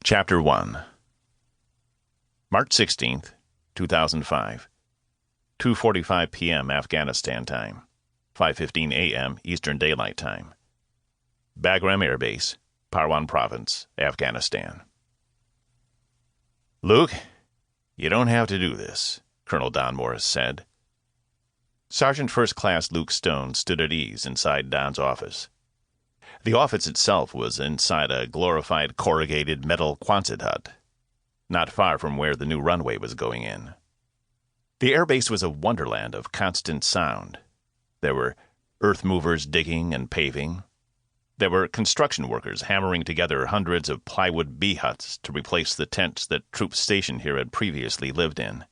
Chapter 1 March 16th, 2005 2:45 p.m. Afghanistan time, 5:15 a.m. Eastern Daylight Time. Bagram Air Base, Parwan Province, Afghanistan. "Luke, you don't have to do this," Colonel Don Morris said. Sergeant First Class Luke Stone stood at ease inside Don's office. The office itself was inside a glorified corrugated metal Quonset hut, not far from where the new runway was going in. The airbase was a wonderland of constant sound. There were earth movers digging and paving. There were construction workers hammering together hundreds of plywood bee huts to replace the tents that troops stationed here had previously lived in.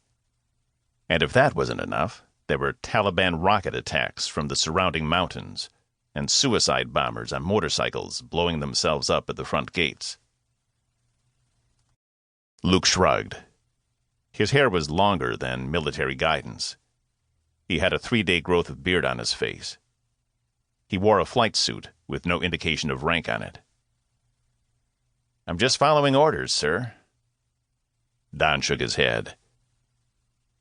And if that wasn't enough, there were Taliban rocket attacks from the surrounding mountains, and suicide bombers on motorcycles blowing themselves up at the front gates. Luke shrugged. His hair was longer than military guidance. He had a 3-day growth of beard on his face. He wore a flight suit with no indication of rank on it. "I'm just following orders, sir." Don shook his head.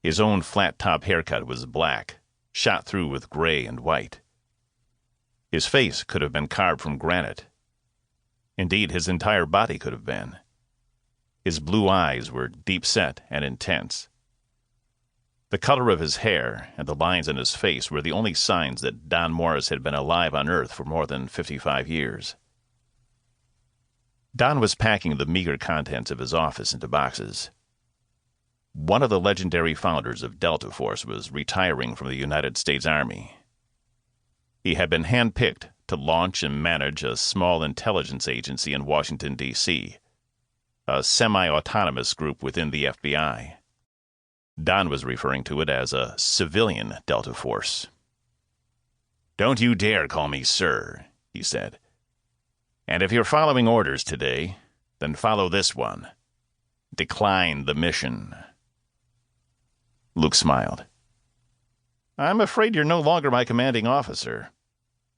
His own flat-top haircut was black, shot through with gray and white. His face could have been carved from granite. Indeed, his entire body could have been. His blue eyes were deep-set and intense. The color of his hair and the lines on his face were the only signs that Don Morris had been alive on Earth for more than 55 years. Don was packing the meager contents of his office into boxes. One of the legendary founders of Delta Force was retiring from the United States Army. He had been handpicked to launch and manage a small intelligence agency in Washington, D.C., a semi-autonomous group within the FBI. Don was referring to it as a civilian Delta Force. "Don't you dare call me sir," he said. "And if you're following orders today, then follow this one. Decline the mission." Luke smiled. "I'm afraid you're no longer my commanding officer.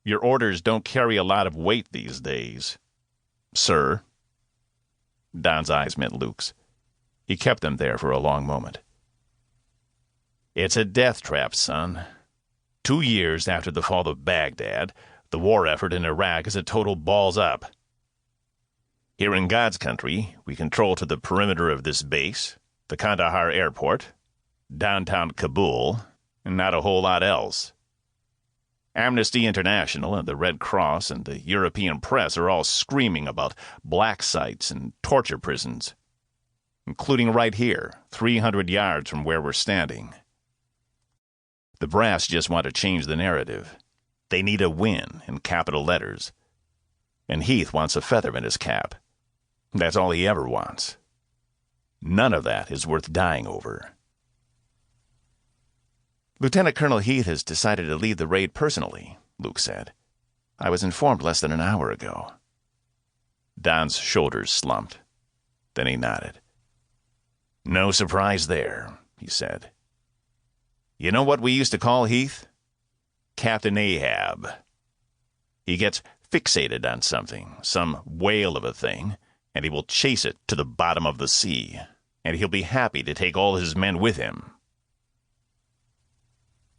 Your orders don't carry a lot of weight these days." "Sir?" Don's eyes met Luke's. He kept them there for a long moment. "It's a death trap, son. 2 years after the fall of Baghdad, the war effort in Iraq is a total balls up. Here in God's country, we control to the perimeter of this base, the Kandahar airport, downtown Kabul, and not a whole lot else. Amnesty International and the Red Cross and the European press are all screaming about black sites and torture prisons, including right here, 300 yards from where we're standing. The brass just want to change the narrative. They need a win in capital letters. And Heath wants a feather in his cap. That's all he ever wants. None of that is worth dying over." "Lieutenant Colonel Heath has decided to lead the raid personally," Luke said. "I was informed less than an hour ago." Don's shoulders slumped. Then he nodded. "No surprise there," he said. "You know what we used to call Heath? Captain Ahab. He gets fixated on something, some whale of a thing, and he will chase it to the bottom of the sea, and he'll be happy to take all his men with him."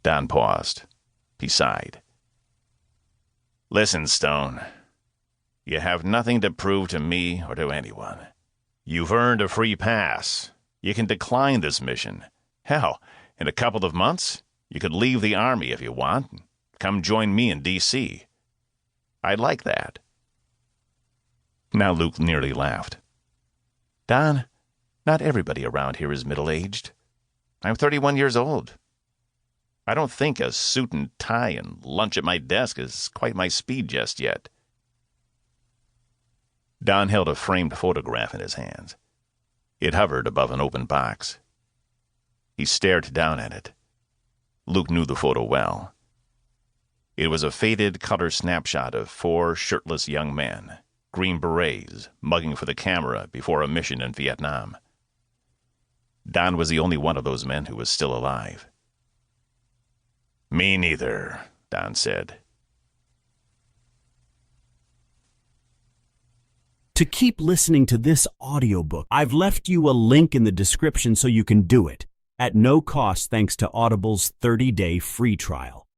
Don paused. He sighed. "Listen, Stone. You have nothing to prove to me or to anyone. You've earned a free pass. You can decline this mission. Hell, in a couple of months, you could leave the Army if you want. Come join me in D.C. I'd like that." Now Luke nearly laughed. "Don, not everybody around here is middle-aged. I'm 31 years old. I don't think a suit and tie and lunch at my desk is quite my speed just yet." Don held a framed photograph in his hands. It hovered above an open box. He stared down at it. Luke knew the photo well. It was a faded color snapshot of 4 shirtless young men, green berets, mugging for the camera before a mission in Vietnam. Don was the only one of those men who was still alive. "Me neither," Don said. To keep listening to this audiobook, I've left you a link in the description so you can do it, at no cost thanks to Audible's 30-day free trial.